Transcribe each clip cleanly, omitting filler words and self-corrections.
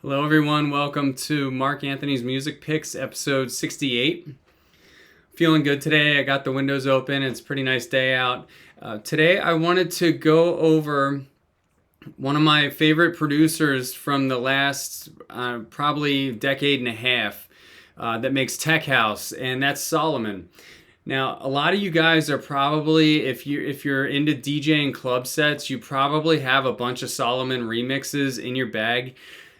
Hello, everyone. Welcome to Mark Anthony's Music Picks, episode 68. Feeling good today. I got the windows open. It's a pretty nice day out. Today, I wanted to go over one of my favorite producers from the last probably decade and a half that makes tech house, and that's Solomun. Now, a lot of you guys are probably, if you're into DJing club sets, you probably have a bunch of Solomun remixes in your bag.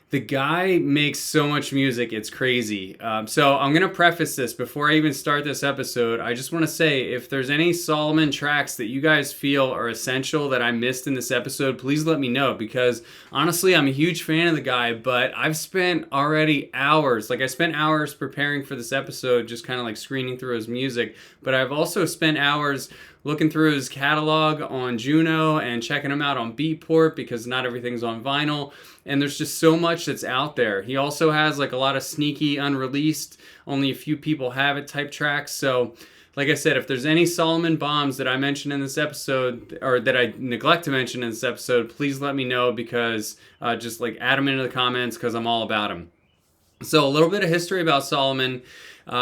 The guy makes so much music, it's crazy. So I'm going to preface this before I even start this episode. I just want to say, if there's any Solomun tracks that you guys feel are essential that I missed in this episode, please let me know, because honestly, I'm a huge fan of the guy, but I've spent already hours, I spent hours preparing for this episode, just kind of like screening through his music, but I've also spent hours looking through his catalog on Juno and checking him out on Beatport, because not everything's on vinyl. And there's just so much that's out there. He also has a lot of sneaky, unreleased, only a few people have it type tracks. So, like I said, if there's any Solomun bombs that I mention in this episode, or that I neglect to mention in this episode, please let me know, because just add them into the comments, because I'm all about them. So a little bit of history about Solomun.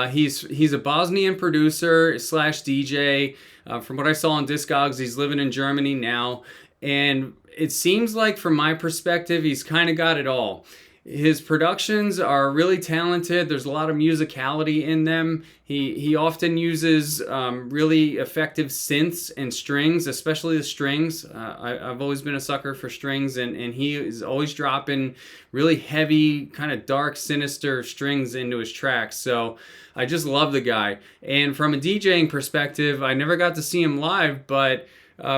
He's a Bosnian producer / DJ. From what I saw on Discogs, he's living in Germany now. And it seems like, from my perspective, he's kind of got it all. His productions are really talented. There's a lot of musicality in them. He often uses really effective synths and strings, especially the strings. I've always been a sucker for strings, and he is always dropping really heavy, kind of dark, sinister strings into his tracks. So I just love the guy. And from a DJing perspective, I never got to see him live, but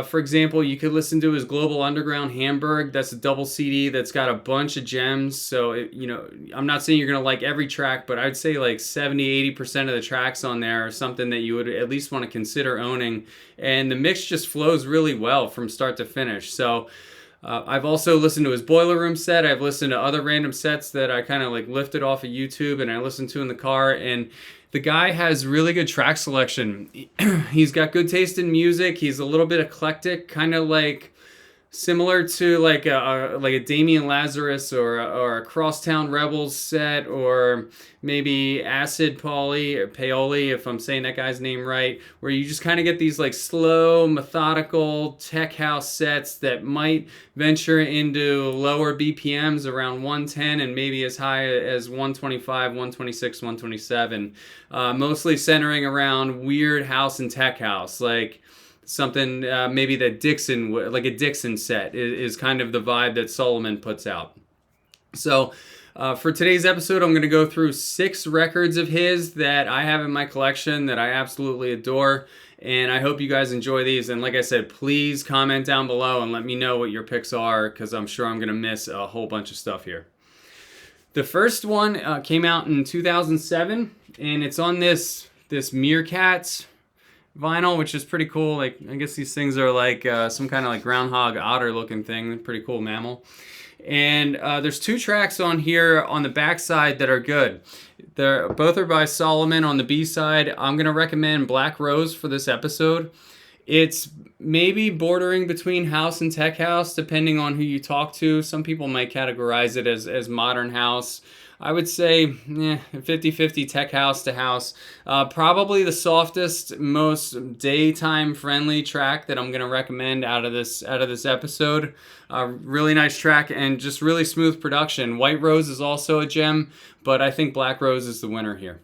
for example, you could listen to his Global Underground Hamburg. That's a double CD that's got a bunch of gems. So, I'm not saying you're going to like every track, but I'd say 70-80% of the tracks on there are something that you would at least want to consider owning. And the mix just flows really well from start to finish. So I've also listened to his Boiler Room set. I've listened to other random sets that I kind of lifted off of YouTube and I listened to in the car. And the guy has really good track selection. He's got good taste in music. He's a little bit eclectic, kind of similar to a Damian Lazarus or a Crosstown Rebels set, or maybe Acid Paoli, if I'm saying that guy's name right, where you just kind of get these slow, methodical tech house sets that might venture into lower BPMs around 110 and maybe as high as 125, 126, 127, mostly centering around weird house and tech house, something maybe that Dixon, a Dixon set, is kind of the vibe that Solomun puts out. So for today's episode, I'm going to go through 6 records of his that I have in my collection that I absolutely adore. And I hope you guys enjoy these. And like I said, please comment down below and let me know what your picks are, because I'm sure I'm going to miss a whole bunch of stuff here. The first one came out in 2007, and it's on this Meerkat vinyl, which is pretty cool. I guess these things are some kind of groundhog otter looking thing. Pretty cool mammal. And there's 2 tracks on here on the backside that are good. Both are by Solomun. On the B side, I'm going to recommend Black Rose for this episode. It's maybe bordering between house and tech house, depending on who you talk to. Some people might categorize it as modern house. I would say 50-50 tech house to house. Probably the softest, most daytime friendly track that I'm going to recommend out of this episode. Really nice track and just really smooth production. White Rose is also a gem, but I think Black Rose is the winner here.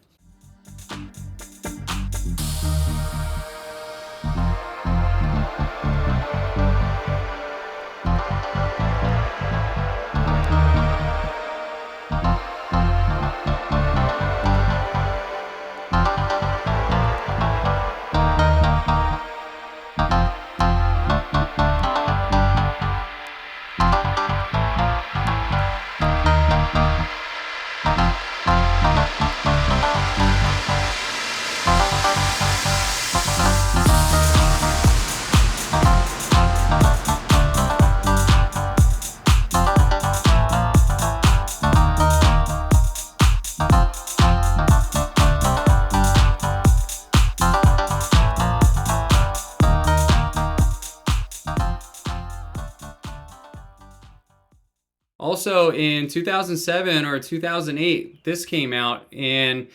Also in 2007 or 2008, this came out, and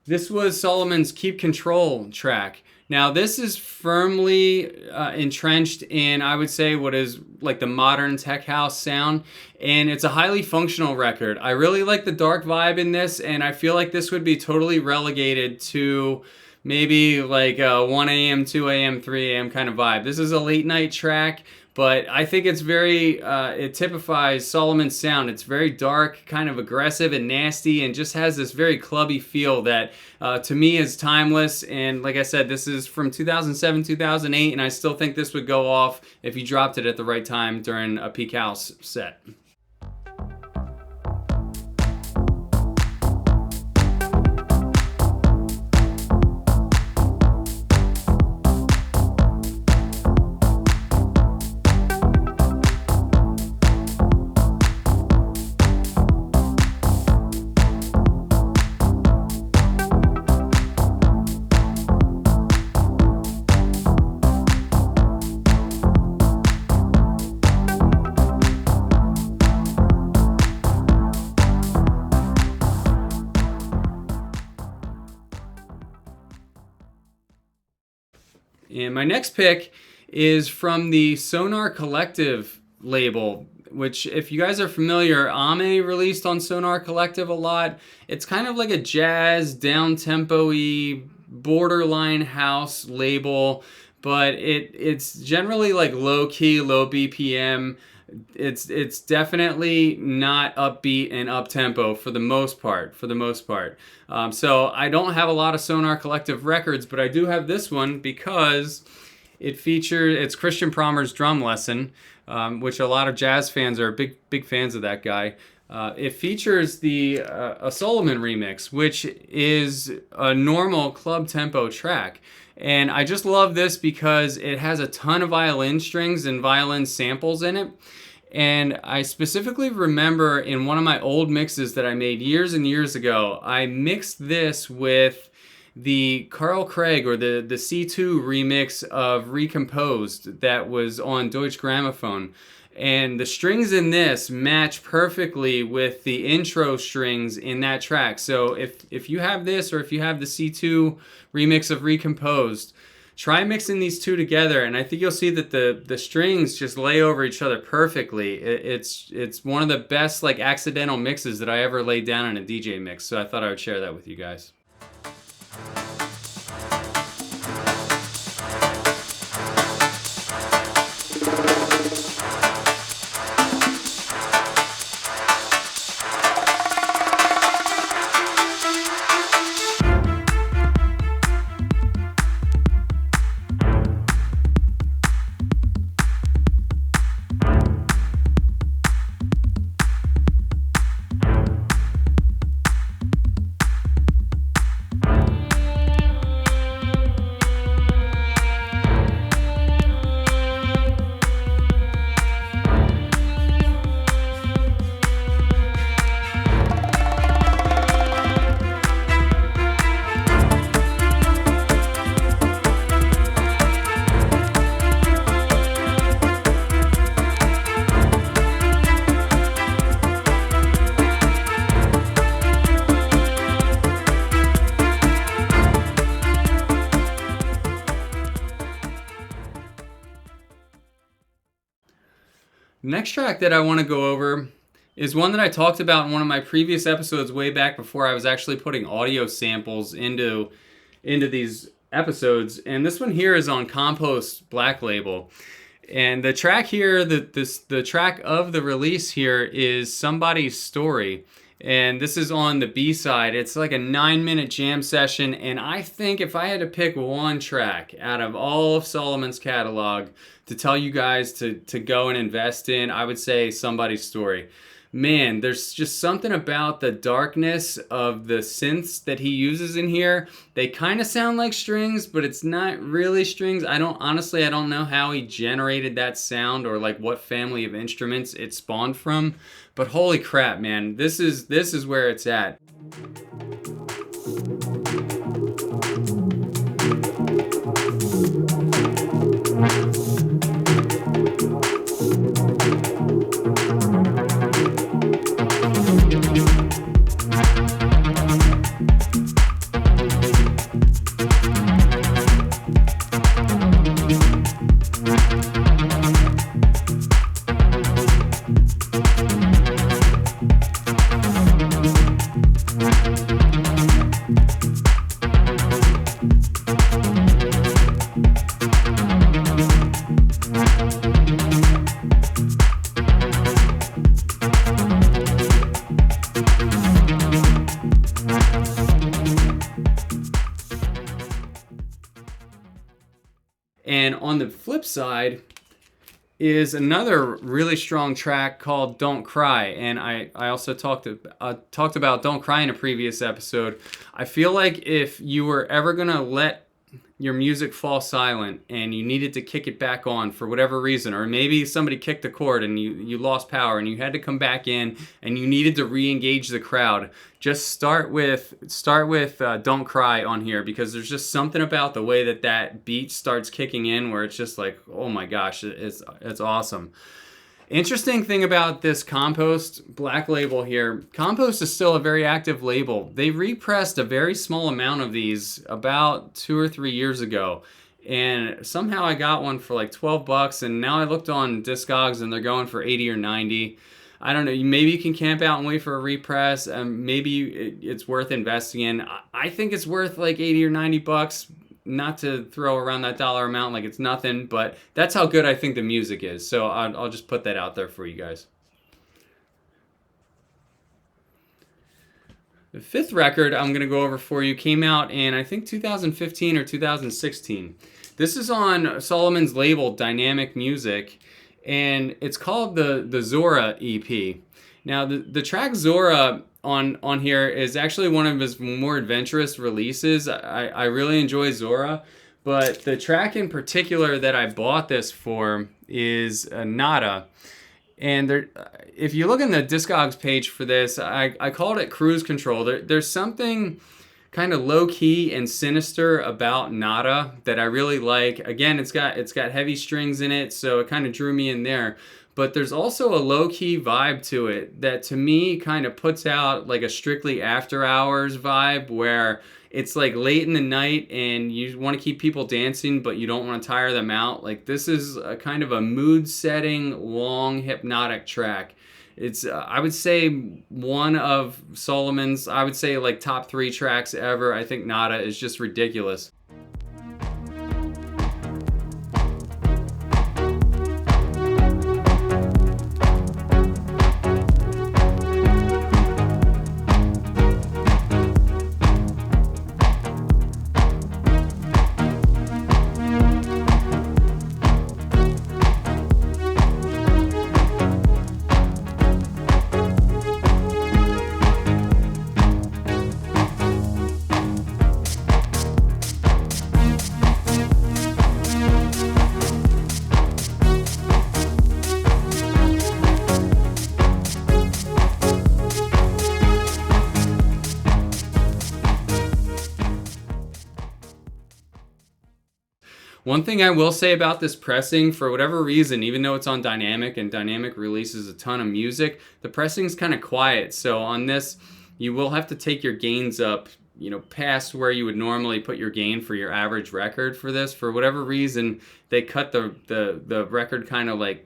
this was Solomun's Keep Control track. Now, this is firmly entrenched in, I would say, what is like the modern tech house sound, and it's a highly functional record. I really like the dark vibe in this, and I feel like this would be totally relegated to maybe like a 1 a.m., 2 a.m., 3 a.m. kind of vibe. This is a late night track, but I think it's very, it typifies Solomun's sound. It's very dark, kind of aggressive and nasty, and just has this very clubby feel that to me is timeless. And like I said, this is from 2007, 2008, and I still think this would go off if you dropped it at the right time during a peak house set. And my next pick is from the Sonar Collective label, which, if you guys are familiar, M.A.M.P released on Sonar Collective a lot. It's kind of like a jazz, down-tempo-y, borderline house label, but it's generally like low-key, low BPM. It's definitely not upbeat and up-tempo for the most part. So I don't have a lot of Sonar Collective records, but I do have this one because it's Christian Prommer's Drum Lesson, which a lot of jazz fans are big fans of that guy. It features a Solomun remix, which is a normal club tempo track. And I just love this because it has a ton of violin strings and violin samples in it. And I specifically remember in one of my old mixes that I made years and years ago, I mixed this with the Carl Craig, or the C2 remix of Recomposed that was on Deutsche Grammophon. And the strings in this match perfectly with the intro strings in that track. So if you have this, or if you have the C2 remix of Recomposed, try mixing these two together, and I think you'll see that the strings just lay over each other perfectly. It's one of the best like accidental mixes that I ever laid down in a DJ mix, so I thought I would share that with you guys. Next track that I want to go over is one that I talked about in one of my previous episodes way back before I was actually putting audio samples into these episodes. And this one here is on Compost Black Label. And the track here, the track of the release here is Somebody's Story. And this is on the B-side. It's like a 9-minute jam session. And I think if I had to pick one track out of all of Solomun's catalog to tell you guys to go and invest in, I would say Somebody's Story. Man, there's just something about the darkness of the synths that he uses in here. They kind of sound like strings, but it's not really strings. I don't know how he generated that sound, or like what family of instruments it spawned from. But holy crap, man, this is where it's at. And on the flip side is another really strong track called Don't Cry. And I also talked about Don't Cry in a previous episode. I feel like if you were ever going to let your music fall silent and you needed to kick it back on for whatever reason, or maybe somebody kicked a chord and you lost power and you had to come back in and you needed to re-engage the crowd, just start with Don't Cry on here, because there's just something about the way that beat starts kicking in where it's just like, oh my gosh, it's awesome. Interesting thing about this Compost Black label here, Compost is still a very active label. They repressed a very small amount of these about 2 or 3 years ago. And somehow I got one for like $12, and now I looked on Discogs and they're going for 80 or 90. I don't know, maybe you can camp out and wait for a repress. Maybe it's worth investing in. I think it's worth like 80 or 90 bucks. Not to throw around that dollar amount like it's nothing, but that's how good I think the music is. So I'll just put that out there for you guys. The fifth record I'm going to go over for you came out in, I think, 2015 or 2016. This is on Solomun's label, Dynamic Music, and it's called the Zora EP. Now, the track Zora on here is actually one of his more adventurous releases. I really enjoy Zora, but the track in particular that I bought this for is Nada. And there, if you look in the Discogs page for this, I called it Cruise Control. There's something kind of low-key and sinister about Nada that I really like. Again, it's got heavy strings in it, so it kind of drew me in there. But there's also a low-key vibe to it that to me kind of puts out like a Strictly After Hours vibe, where it's like late in the night and you want to keep people dancing but you don't want to tire them out. Like, this is a kind of a mood-setting, long, hypnotic track. It's I would say one of Solomun's, I would say, like top 3 tracks ever. I think Nada is just ridiculous. One thing I will say about this pressing, for whatever reason, even though it's on Dynamic and Dynamic releases a ton of music, the pressing's kind of quiet. So on this, you will have to take your gains up, past where you would normally put your gain for your average record for this. For whatever reason, they cut the record kind of like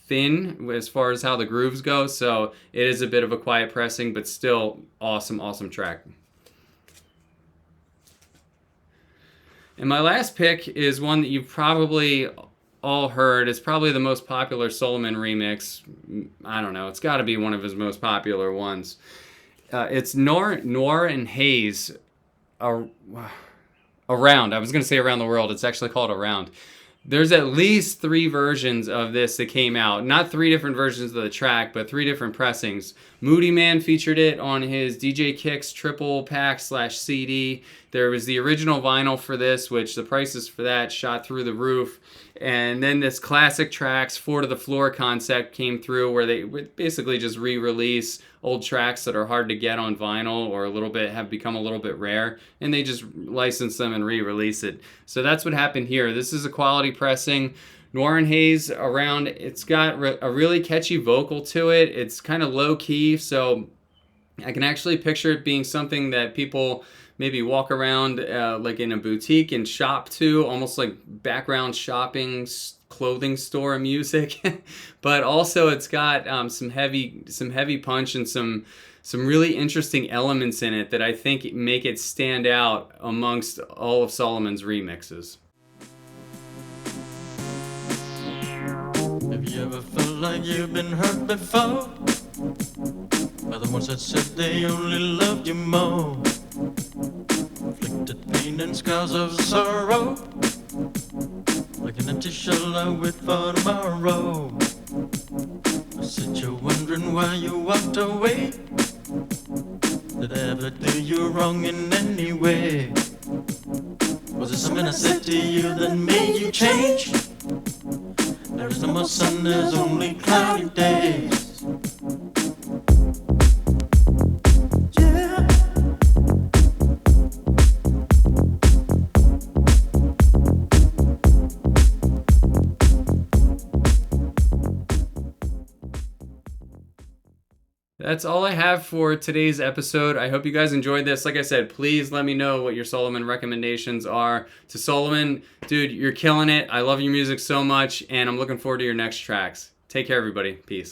thin as far as how the grooves go. So it is a bit of a quiet pressing, but still awesome track. And my last pick is one that you've probably all heard. It's probably the most popular Solomun remix. I don't know. It's got to be one of his most popular ones. It's Noir Haze Around. I was going to say Around the World. It's actually called Around. There's at least 3 versions of this that came out. Not 3 different versions of the track, but 3 different pressings. Moody Man featured it on his DJ Kicks triple pack /CD. There was the original vinyl for this, which the prices for that shot through the roof. And then this classic tracks 4 to the floor concept came through, where they would basically just re-release old tracks that are hard to get on vinyl or have become a little bit rare, and they just license them and re-release it. So that's what happened here. This is a quality pressing. Noir Haze Around, it's got a really catchy vocal to it. It's kind of low key, so I can actually picture it being something that people maybe walk around like in a boutique and shop to, almost like background shopping, clothing store music. But also it's got some heavy punch and some really interesting elements in it that I think make it stand out amongst all of Solomun's remixes. Have you ever felt like you've been hurt before by the ones that said they only loved you more? Inflicted pain and scars of sorrow, like Like an empty shell I wait for tomorrow. I said you're wondering why you walked away. Did I ever do you wrong in any way? Was it something I said to you that made you change? There is no more sun, there's only cloudy days. Yeah. That's all I have for today's episode. I hope you guys enjoyed this. Like I said, please let me know what your Solomun recommendations are. To Solomun, dude, you're killing it. I love your music so much, and I'm looking forward to your next tracks. Take care, everybody. Peace.